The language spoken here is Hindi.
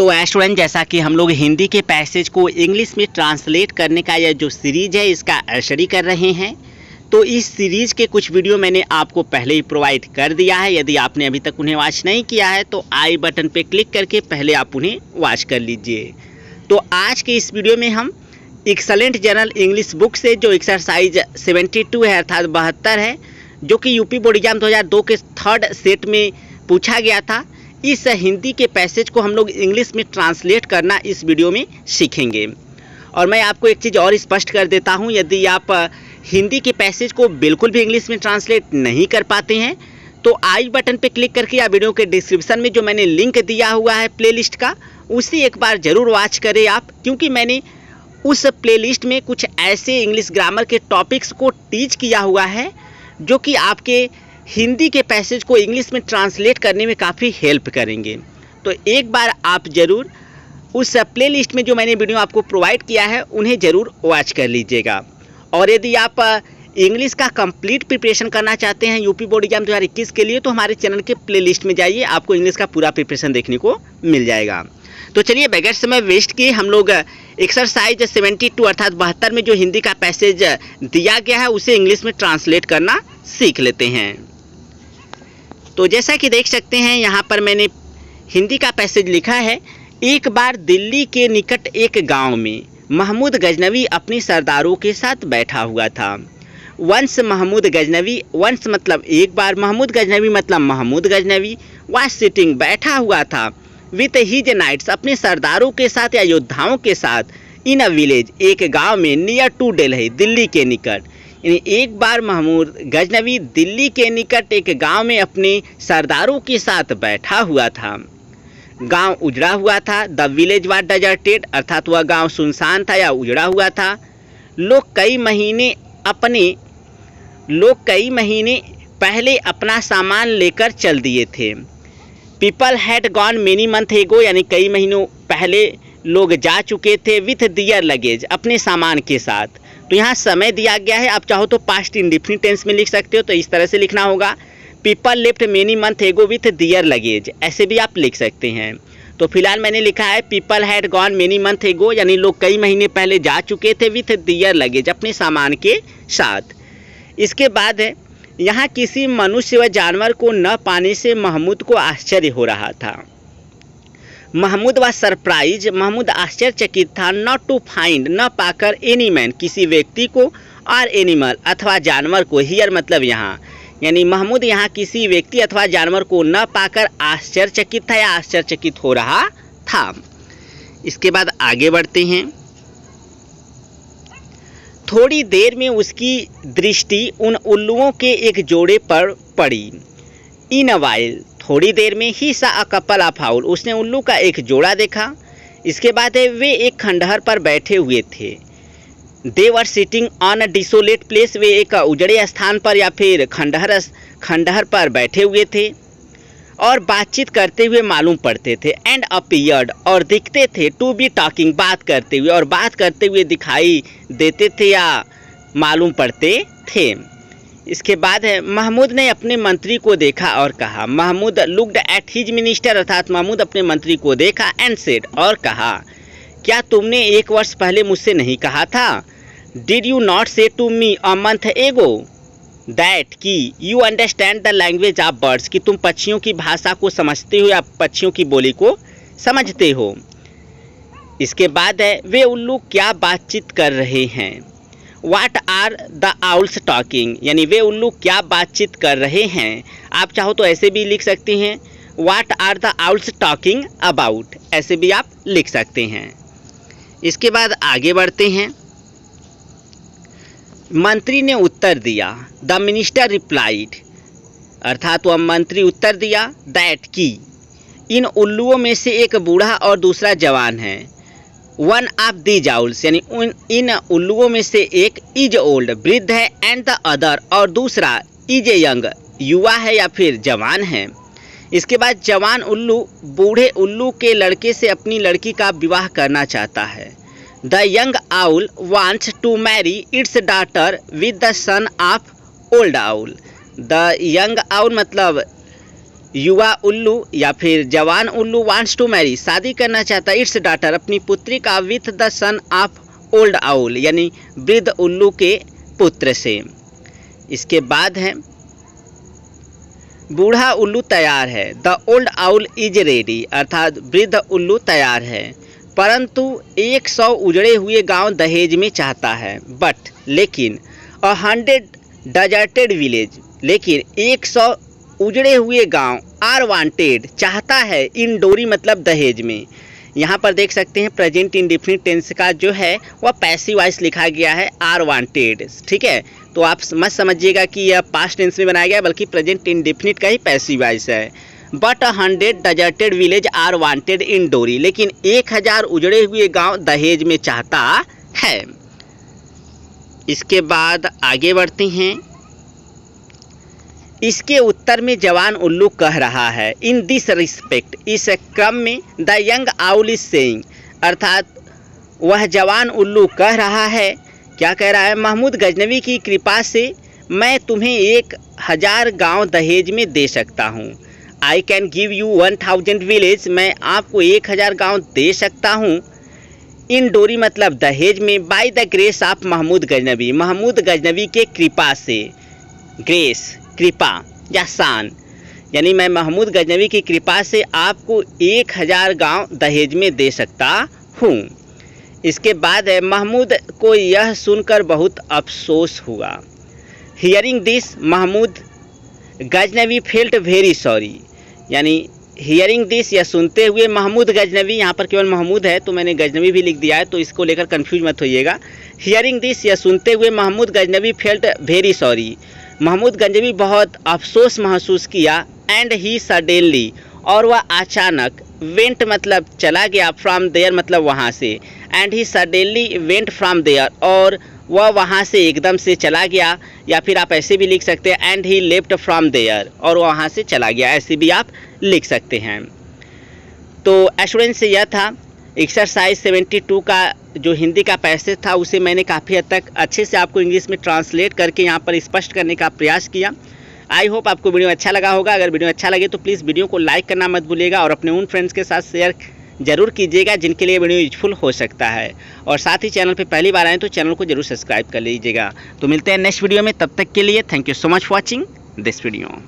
तो स्टूडेंट, जैसा कि हम लोग हिंदी के पैसेज को इंग्लिश में ट्रांसलेट करने का यह जो सीरीज है इसका स्टडी कर रहे हैं, तो इस सीरीज़ के कुछ वीडियो मैंने आपको पहले ही प्रोवाइड कर दिया है। यदि आपने अभी तक उन्हें वॉच नहीं किया है तो आई बटन पे क्लिक करके पहले आप उन्हें वॉच कर लीजिए। तो आज के इस वीडियो में हम एक्सेलेंट जनरल इंग्लिश बुक से जो एक्सरसाइज 72 है अर्थात 72 है, जो कि यूपी बोर्ड एग्जाम 2002 के थर्ड सेट में पूछा गया था, इस हिंदी के पैसेज को हम लोग इंग्लिश में ट्रांसलेट करना इस वीडियो में सीखेंगे। और मैं आपको एक चीज़ और स्पष्ट कर देता हूँ, यदि आप हिंदी के पैसेज को बिल्कुल भी इंग्लिश में ट्रांसलेट नहीं कर पाते हैं तो आई बटन पे क्लिक करके या वीडियो के डिस्क्रिप्शन में जो मैंने लिंक दिया हुआ है प्लेलिस्ट का, उसे एक बार ज़रूर वॉच करें आप, क्योंकि मैंने उस प्लेलिस्ट में कुछ ऐसे इंग्लिश ग्रामर के टॉपिक्स को टीच किया हुआ है जो कि आपके हिंदी के पैसेज को इंग्लिश में ट्रांसलेट करने में काफ़ी हेल्प करेंगे। तो एक बार आप ज़रूर उस प्लेलिस्ट में जो मैंने वीडियो आपको प्रोवाइड किया है उन्हें ज़रूर वॉच कर लीजिएगा। और यदि आप इंग्लिश का कंप्लीट प्रिपरेशन करना चाहते हैं यूपी बोर्ड एग्जाम 2021 के लिए, तो हमारे चैनल के प्लेलिस्ट में जाइए, आपको इंग्लिश का पूरा प्रिपरेशन देखने को मिल जाएगा। तो चलिए बगैर समय वेस्ट किए हम लोग एक्सरसाइज 72 अर्थात 72 में जो हिंदी का पैसेज दिया गया है उसे इंग्लिश में ट्रांसलेट करना सीख लेते हैं। तो जैसा कि देख सकते हैं यहाँ पर मैंने हिंदी का पैसेज लिखा है। एक बार दिल्ली के निकट एक गांव में महमूद गजनवी अपने सरदारों के साथ बैठा हुआ था। वंस महमूद गजनवी, वंस मतलब एक बार, महमूद गजनवी मतलब महमूद गजनवी, वाज सिटिंग बैठा हुआ था, विथ हिज नाइट्स अपने सरदारों के साथ या योद्धाओं के साथ, इन अ विलेज एक गांव में, नियर टू दिल्ली दिल्ली के निकट। यानी एक बार महमूद गजनवी दिल्ली के निकट एक गांव में अपने सरदारों के साथ बैठा हुआ था। गांव उजड़ा हुआ था। द विलेज वाज डेजर्टेड अर्थात वह गांव सुनसान था या उजड़ा हुआ था। लोग कई महीने पहले अपना सामान लेकर चल दिए थे। People had gone many month एगो, यानी कई महीनों पहले लोग जा चुके थे, विथ दियर लगेज अपने सामान के साथ। तो यहाँ समय दिया गया है, आप चाहो तो पास्ट इंडेफिनिट टेंस में लिख सकते हो, तो इस तरह से लिखना होगा, पीपल लेफ्ट मेनी मंथ एगो विथ दियर लगेज, ऐसे भी आप लिख सकते हैं। तो फिलहाल मैंने लिखा है people had gone many month एगो, यानी लोग कई महीने पहले जा चुके थे, विथ दियर लगेज अपने सामान के साथ। इसके बाद है यहाँ किसी मनुष्य व जानवर को न पाने से महमूद को आश्चर्य हो रहा था। महमूद व सरप्राइज, महमूद आश्चर्यचकित था, नॉट टू फाइंड न पाकर, एनी मैन किसी व्यक्ति को, और एनिमल अथवा जानवर को, हियर मतलब यहाँ, यानी महमूद यहाँ किसी व्यक्ति अथवा जानवर को न पाकर आश्चर्यचकित था या आश्चर्यचकित हो रहा था। इसके बाद आगे बढ़ते हैं। थोड़ी देर में उसकी दृष्टि उन उल्लुओं के एक जोड़े पर पड़ी। इन अ वाइल, थोड़ी देर में, ही सा अ कपल ऑफ आउल, उसने उल्लू का एक जोड़ा देखा। इसके बाद वे एक खंडहर पर बैठे हुए थे। They were sitting on a desolate place, वे एक उजड़े स्थान पर या फिर खंडहर पर बैठे हुए थे और बातचीत करते हुए मालूम पड़ते थे। एंड अपीयर्ड, और दिखते थे, टू बी टॉकिंग बात करते हुए, और बात करते हुए दिखाई देते थे या मालूम पड़ते थे। इसके बाद है महमूद ने अपने मंत्री को देखा और कहा, Mahmud looked at his minister अर्थात महमूद अपने मंत्री को देखा, एंड सेड और कहा, क्या तुमने एक वर्ष पहले मुझसे नहीं कहा था? डिड यू नॉट से टू मी अ मंथ एगो दैट कि you understand the language of birds, कि तुम पक्षियों की भाषा को समझते हो या पक्षियों की बोली को समझते हो। इसके बाद है वे उल्लू क्या बातचीत कर रहे हैं। What are the owls talking, यानी वे उल्लू क्या बातचीत कर रहे हैं। आप चाहो तो ऐसे भी लिख सकते हैं, what are the owls talking about, ऐसे भी आप लिख सकते हैं। इसके बाद आगे बढ़ते हैं। मंत्री ने उत्तर दिया। द मिनिस्टर रिप्लाइड, अर्थात वह मंत्री उत्तर दिया, दैट की इन उल्लुओं में से एक बूढ़ा और दूसरा जवान है। वन ऑफ दीज आउल्स, यानी इन उल्लुओं में से एक इज ओल्ड वृद्ध है, एंड द अदर और दूसरा इज ए यंग युवा है या फिर जवान है। इसके बाद जवान उल्लू बूढ़े उल्लू के लड़के से अपनी लड़की का विवाह करना चाहता है। The young owl wants to marry its daughter with the son of old owl. The young owl मतलब युवा उल्लू या फिर जवान उल्लू वांट्स टू मैरी, शादी करना चाहता इट्स डॉटर अपनी पुत्री का with the son of old owl, यानी वृद्ध उल्लू के पुत्र से। इसके बाद है बूढ़ा उल्लू तैयार है, the old owl is ready, अर्थात वृद्ध उल्लू तैयार है परंतु 100 उजड़े हुए गांव दहेज में चाहता है, बट लेकिन 100 डेजर्टेड विलेज, लेकिन 100 उजड़े हुए गांव आर वांटेड चाहता है इन डोरी मतलब दहेज में। यहाँ पर देख सकते हैं प्रेजेंट इंडेफिनिट टेंस का जो है वह पैसिव वॉइस लिखा गया है आर वांटेड, ठीक है। तो आप मत समझिएगा कि यह पास्ट टेंस में बनाया गया है, बल्कि प्रेजेंट इंडेफिनिट का ही पैसिव वॉइस है। But 100 deserted village are wanted in dowry, लेकिन 1000 उजड़े हुए गांव दहेज में चाहता है। इसके बाद आगे बढ़ते हैं। इसके उत्तर में जवान उल्लू कह रहा है इन दिस रिस्पेक्ट, इस क्रम में the young owl is saying, अर्थात वह जवान उल्लू कह रहा है, क्या कह रहा है, महमूद गजनवी की कृपा से मैं तुम्हें 1000 गांव दहेज में दे सकता हूँ। I can give you 1000 village, मैं आपको 1000 गांव दे सकता हूँ। इन डोरी मतलब दहेज में, by the grace of Mahmud Ghaznavi, Mahmud Ghaznavi के कृपा से, ग्रेस कृपा या शान, यानी मैं महमूद गजनवी की कृपा से आपको 1000 गांव दहेज में दे सकता हूँ। इसके बाद है महमूद को यह सुनकर बहुत अफसोस हुआ। Hearing this Mahmud Ghaznavi felt very sorry, यानी हियरिंग दिस या सुनते हुए महमूद गजनवी, यहाँ पर केवल महमूद है तो मैंने गजनवी भी लिख दिया है, तो इसको लेकर कंफ्यूज मत होइएगा। हियरिंग दिस या सुनते हुए Mahmud Ghaznavi felt very sorry, Mahmud Ghaznavi बहुत अफसोस महसूस किया। एंड ही सडनली, और वह अचानक, वेंट मतलब चला गया, फ्रॉम देयर मतलब वहाँ से, and he suddenly went from there, और वह वहाँ से एकदम से चला गया, या फिर आप ऐसे भी लिख सकते हैं and he left from there, और वहाँ से चला गया, ऐसे भी आप लिख सकते हैं। तो स्टूडेंट्स से यह था एक्सरसाइज 72 का जो हिंदी का पैसेज था, उसे मैंने काफ़ी हद तक अच्छे से आपको इंग्लिश में ट्रांसलेट करके यहाँ पर स्पष्ट करने का प्रयास किया। आई होप आपको वीडियो अच्छा लगा होगा। अगर वीडियो अच्छा लगे तो प्लीज़ वीडियो को लाइक करना मत भूलिएगा और अपने उन फ्रेंड्स के साथ शेयर जरूर कीजिएगा जिनके लिए वीडियो यूजफुल हो सकता है। और साथ ही चैनल पे पहली बार आए तो चैनल को जरूर सब्सक्राइब कर लीजिएगा। तो मिलते हैं नेक्स्ट वीडियो में, तब तक के लिए thank you so much for watching this video.